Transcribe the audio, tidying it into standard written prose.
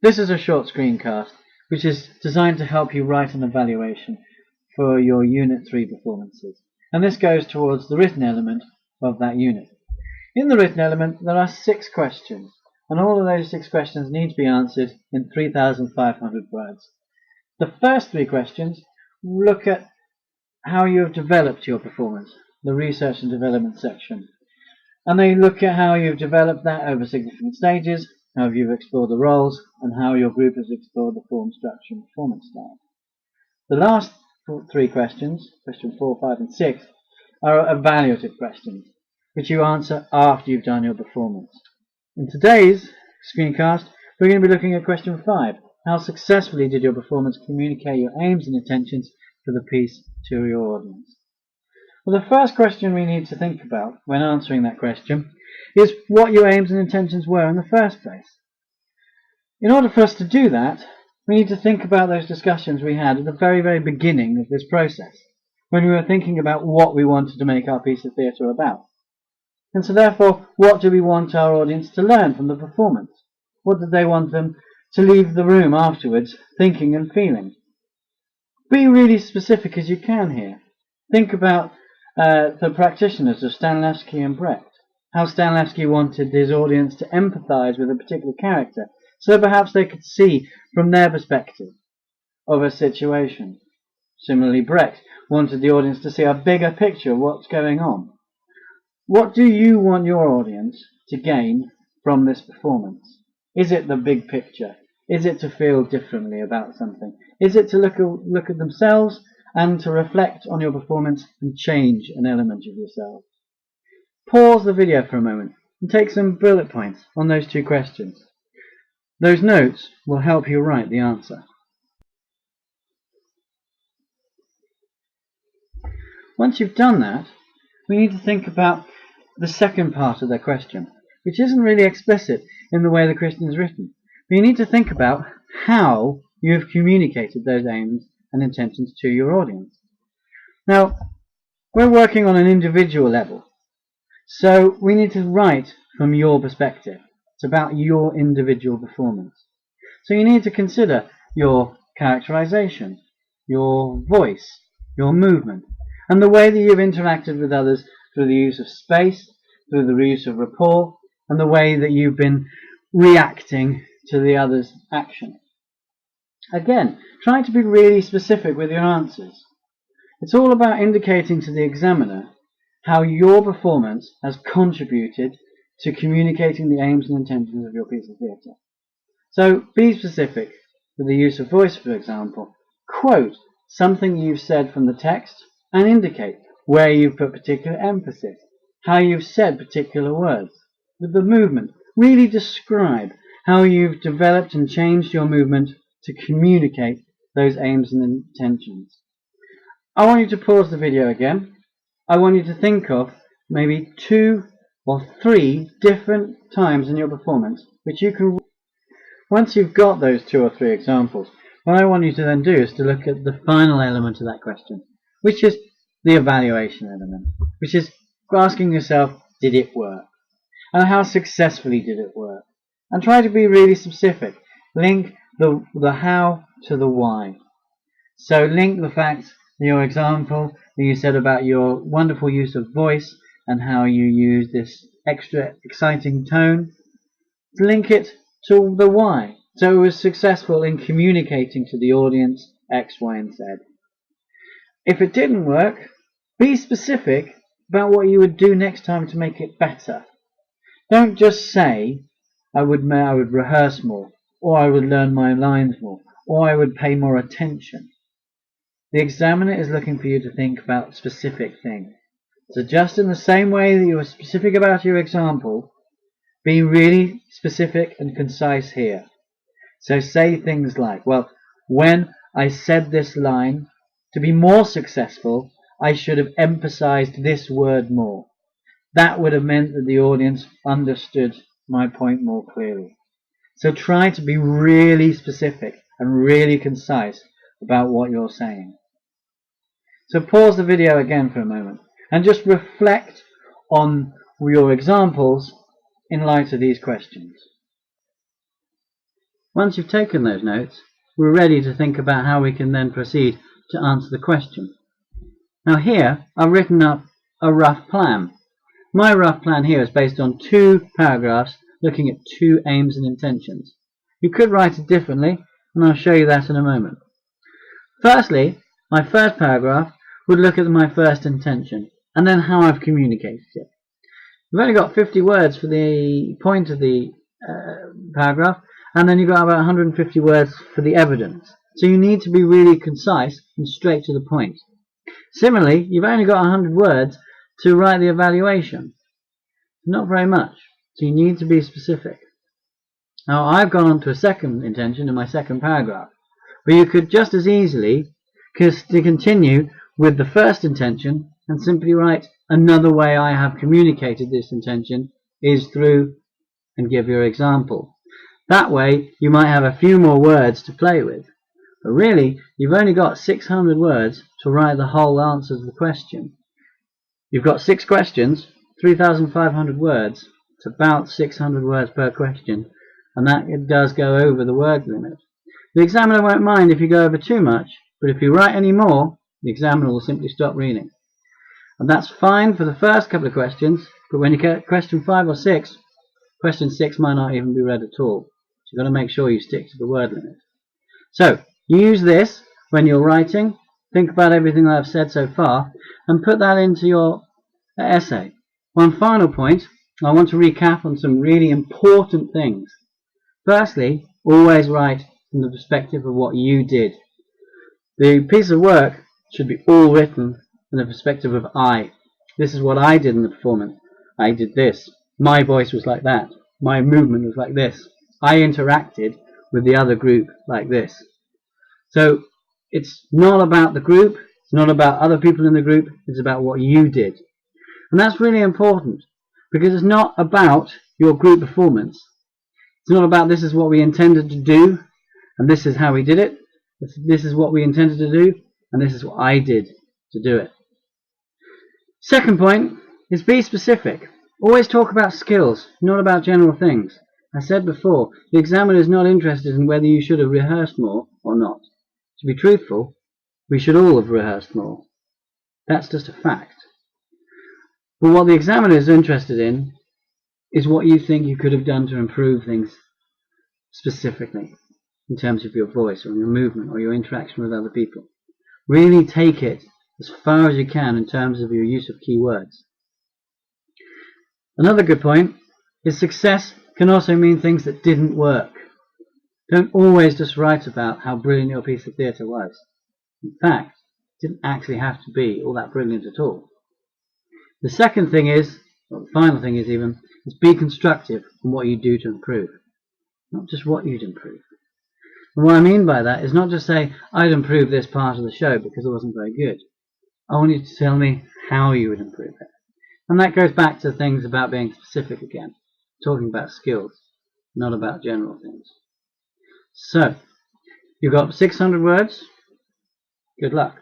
This is a short screencast which is designed to help you write an evaluation for your Unit 3 performances, and this goes towards the written element of that unit. In the written element there are 6 questions, and all of those 6 questions need to be answered in 3,500 words. The first 3 questions look at how you have developed your performance, the research and development section, and they look at how you've developed that over significant stages, how you've explored the roles, and how your group has explored the form, structure, and performance style. The last 3 questions, question 4, 5, and 6, are evaluative questions, which you answer after you've done your performance. In today's screencast, we're going to be looking at question 5. How successfully did your performance communicate your aims and intentions for the piece to your audience? Well, the first question we need to think about when answering that question is what your aims and intentions were in the first place. In order for us to do that, we need to think about those discussions we had at the very, very beginning of this process, when we were thinking about what we wanted to make our piece of theatre about. And so therefore, what do we want our audience to learn from the performance? What do they want them to leave the room afterwards thinking and feeling? Be really specific as you can here. Think about the practitioners of Stanislavski and Brecht. How Stanislavski wanted his audience to empathise with a particular character, so perhaps they could see from their perspective of a situation. Similarly, Brecht wanted the audience to see a bigger picture of what's going on. What do you want your audience to gain from this performance? Is it the big picture? Is it to feel differently about something? Is it to look at themselves and to reflect on your performance and change an element of yourself? Pause the video for a moment and take some bullet points on those 2 questions. Those notes will help you write the answer. Once you've done that, we need to think about the second part of the question, which isn't really explicit in the way the question is written. But you need to think about how you have communicated those aims and intentions to your audience. Now, we're working on an individual level, so we need to write from your perspective. It's about your individual performance. So you need to consider your characterization, your voice, your movement, and the way that you've interacted with others through the use of space, through the use of rapport, and the way that you've been reacting to the other's action. Again, try to be really specific with your answers. It's all about indicating to the examiner how your performance has contributed to communicating the aims and intentions of your piece of theatre. So be specific with the use of voice, for example. Quote something you've said from the text and indicate where you've put particular emphasis, how you've said particular words. With the movement, really describe how you've developed and changed your movement to communicate those aims and intentions. I want you to pause the video again. I want you to think of maybe 2 or 3 different times in your performance which you can. Once you've got those 2 or 3 examples, what I want you to then do is to look at the final element of that question, which is the evaluation element, which is asking yourself, did it work? And how successfully did it work? And try to be really specific. Link the how to the why. So link the fact, your example that you said about your wonderful use of voice and how you use this extra exciting tone, link it to the why. So it was successful in communicating to the audience X, Y, and Z. If it didn't work, be specific about what you would do next time to make it better. Don't just say, I would rehearse more, or I would learn my lines more, or I would pay more attention. The examiner is looking for you to think about specific things. So just in the same way that you were specific about your example, be really specific and concise here. So say things like, well, when I said this line, to be more successful, I should have emphasized this word more. That would have meant that the audience understood my point more clearly. So try to be really specific and really concise about what you're saying. So pause the video again for a moment and just reflect on your examples in light of these questions. Once you've taken those notes, we're ready to think about how we can then proceed to answer the question. Now here, I've written up a rough plan. My rough plan here is based on 2 paragraphs looking at 2 aims and intentions. You could write it differently, and I'll show you that in a moment. Firstly, my first paragraph would look at my first intention, and then how I've communicated it. You've only got 50 words for the point of the paragraph, and then you've got about 150 words for the evidence. So you need to be really concise and straight to the point. Similarly, you've only got 100 words to write the evaluation. Not very much, so you need to be specific. Now I've gone on to a second intention in my second paragraph, but you could just as easily continue with the first intention and simply write, another way I have communicated this intention is through, and give your example. That way you might have a few more words to play with. But really, you've only got 600 words to write the whole answer to the question. You've got 6 questions, 3,500 words. It's about 600 words per question, and that it does go over the word limit. The examiner won't mind if you go over too much, but if you write any more, the examiner will simply stop reading. And that's fine for the first couple of questions, but when you get question 5 or 6, question 6 might not even be read at all. So you've got to make sure you stick to the word limit. So, use this when you're writing. Think about everything that I've said so far, and put that into your essay. One final point, I want to recap on some really important things. Firstly, always write from the perspective of what you did. The piece of work should be all written from the perspective of I. This is what I did in the performance. I did this. My voice was like that. My movement was like this. I interacted with the other group like this. So it's not about the group, it's not about other people in the group, it's about what you did. And that's really important, because it's not about your group performance. It's not about this is what we intended to do, and this is how we did it. This is what we intended to do, and this is what I did to do it. Second point is be specific. Always talk about skills, not about general things. I said before, the examiner is not interested in whether you should have rehearsed more or not. To be truthful, we should all have rehearsed more. That's just a fact. But what the examiner is interested in is what you think you could have done to improve things specifically in terms of your voice or your movement or your interaction with other people. Really take it as far as you can in terms of your use of keywords. Another good point is success can also mean things that didn't work. Don't always just write about how brilliant your piece of theatre was. In fact, it didn't actually have to be all that brilliant at all. The second thing is, or the final thing is even, is be constructive on what you do to improve. Not just what you'd improve. And what I mean by that is not just say, I'd improve this part of the show because it wasn't very good. I want you to tell me how you would improve it. And that goes back to things about being specific again. Talking about skills, not about general things. So, you've got 600 words. Good luck.